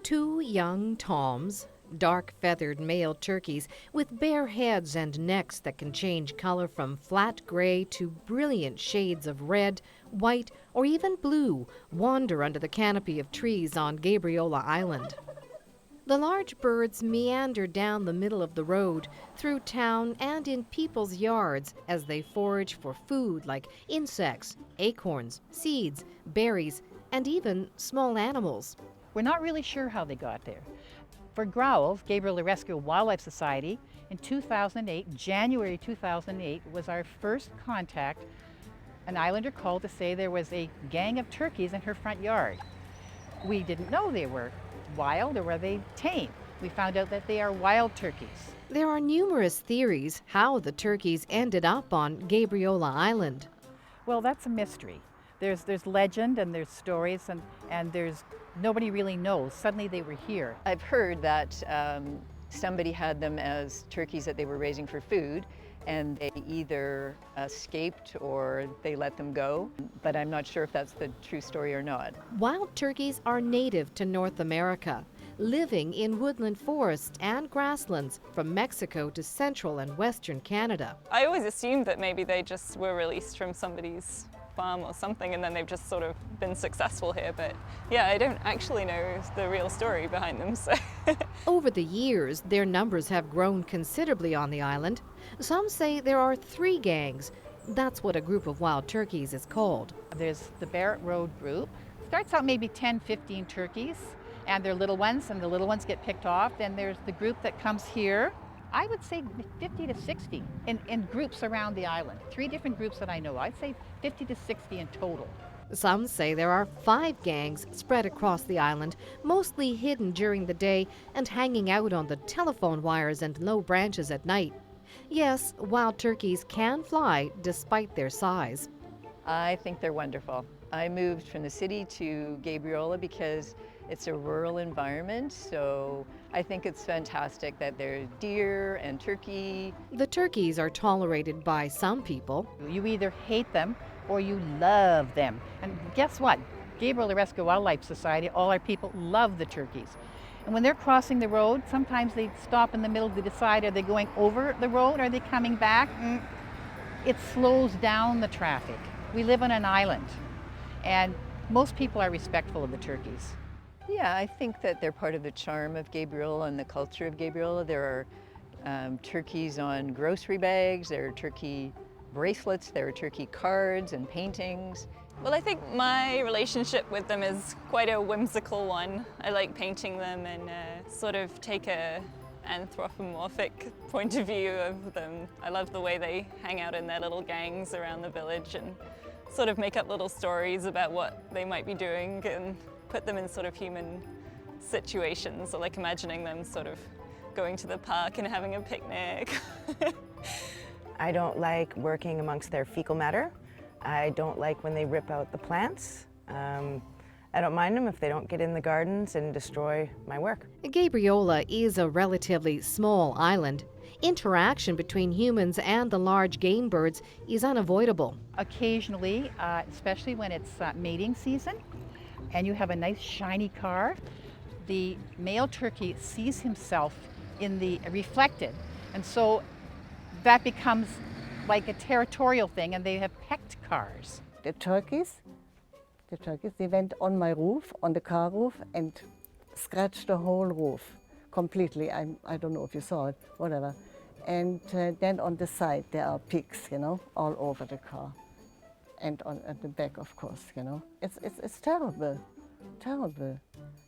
Two young toms, dark-feathered male turkeys with bare heads and necks that can change color from flat gray to brilliant shades of red, white, or even blue, wander under the canopy of trees on Gabriola Island. The large birds meander down the middle of the road, through town and in people's yards as they forage for food like insects, acorns, seeds, berries, and even small animals. We're not really sure how they got there. For Growls, Gabriola Rescue Wildlife Society, in 2008, January 2008, was our first contact. An islander called to say there was a gang of turkeys in her front yard. We didn't know they were wild or were they tame. We found out that they are wild turkeys. There are numerous theories how the turkeys ended up on Gabriola Island. Well, that's a mystery. There's legend and there's stories and there's nobody really knows. Suddenly they were here. I've heard that somebody had them as turkeys that they were raising for food, and they either escaped or they let them go, but I'm not sure if that's the true story or not. Wild turkeys are native to North America, living in woodland forests and grasslands from Mexico to central and western Canada. I always assumed that maybe they just were released from somebody's farm or something, and then they've just sort of been successful here, but yeah, I don't actually know the real story behind them. So. Over the years, their numbers have grown considerably on the island. Some say there are 3 gangs. That's what a group of wild turkeys is called. There's the Barrett Road group. Starts out maybe 10, 15 turkeys, and they're little ones, and the little ones get picked off. Then there's the group that comes here. I would say 50 to 60 in groups around the island. 3 different groups that I know. I'd say 50 to 60 in total. Some say there are 5 gangs spread across the island, mostly hidden during the day and hanging out on the telephone wires and low branches at night. Yes, wild turkeys can fly despite their size. I think they're wonderful. I moved from the city to Gabriola because it's a rural environment, so I think it's fantastic that there's deer and turkey. The turkeys are tolerated by some people. You either hate them or you love them. And guess what? Gabriola Rescue Wildlife Society, all our people love the turkeys. And when they're crossing the road, sometimes they stop in the middle to decide, are they going over the road, are they coming back? It slows down the traffic. We live on an island, and most people are respectful of the turkeys. Yeah, I think that they're part of the charm of Gabriola and the culture of Gabriola. There are turkeys on grocery bags, there are turkey bracelets, there are turkey cards and paintings. Well, I think my relationship with them is quite a whimsical one. I like painting them and sort of take a anthropomorphic point of view of them. I love the way they hang out in their little gangs around the village and sort of make up little stories about what they might be doing and put them in sort of human situations. I like imagining them sort of going to the park and having a picnic. I don't like working amongst their fecal matter. I don't like when they rip out the plants. I don't mind them if they don't get in the gardens and destroy my work. Gabriola is a relatively small island. Interaction between humans and the large game birds is unavoidable. Occasionally, especially when it's mating season, and you have a nice shiny car, the male turkey sees himself in the reflected, and so that becomes like a territorial thing, and they have pecked cars. The turkeys, they went on my roof, on the car roof, and scratched the whole roof completely. I don't know if you saw it, whatever. And then on the side there are pigs, you know, all over the car, and at the back, of course, you know. It's terrible, terrible.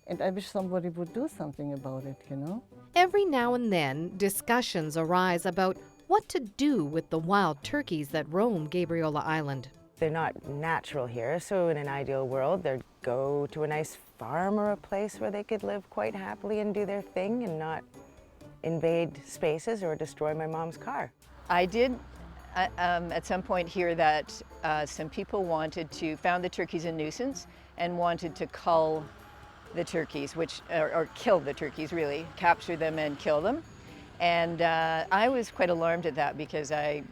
And I wish somebody would do something about it, you know. Every now and then, discussions arise about what to do with the wild turkeys that roam Gabriola Island. They're not natural here, so in an ideal world, they'd go to a nice farm or a place where they could live quite happily and do their thing and not invade spaces or destroy my mom's car. I did at some point hear that some people found the turkeys a nuisance and wanted to cull the turkeys, or kill the turkeys really, capture them and kill them. And I was quite alarmed at that because I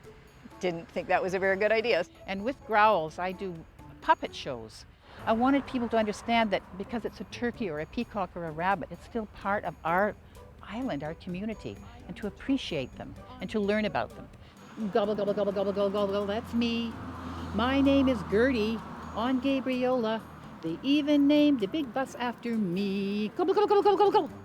didn't think that was a very good idea. And with Growls, I do puppet shows. I wanted people to understand that because it's a turkey or a peacock or a rabbit, it's still part of our island, our community, and to appreciate them and to learn about them. Gobble, gobble, gobble, gobble, gobble, gobble, that's me. My name is Gertie on Gabriola. They even named the big bus after me. Gobble, gobble, gobble, gobble, gobble, gobble.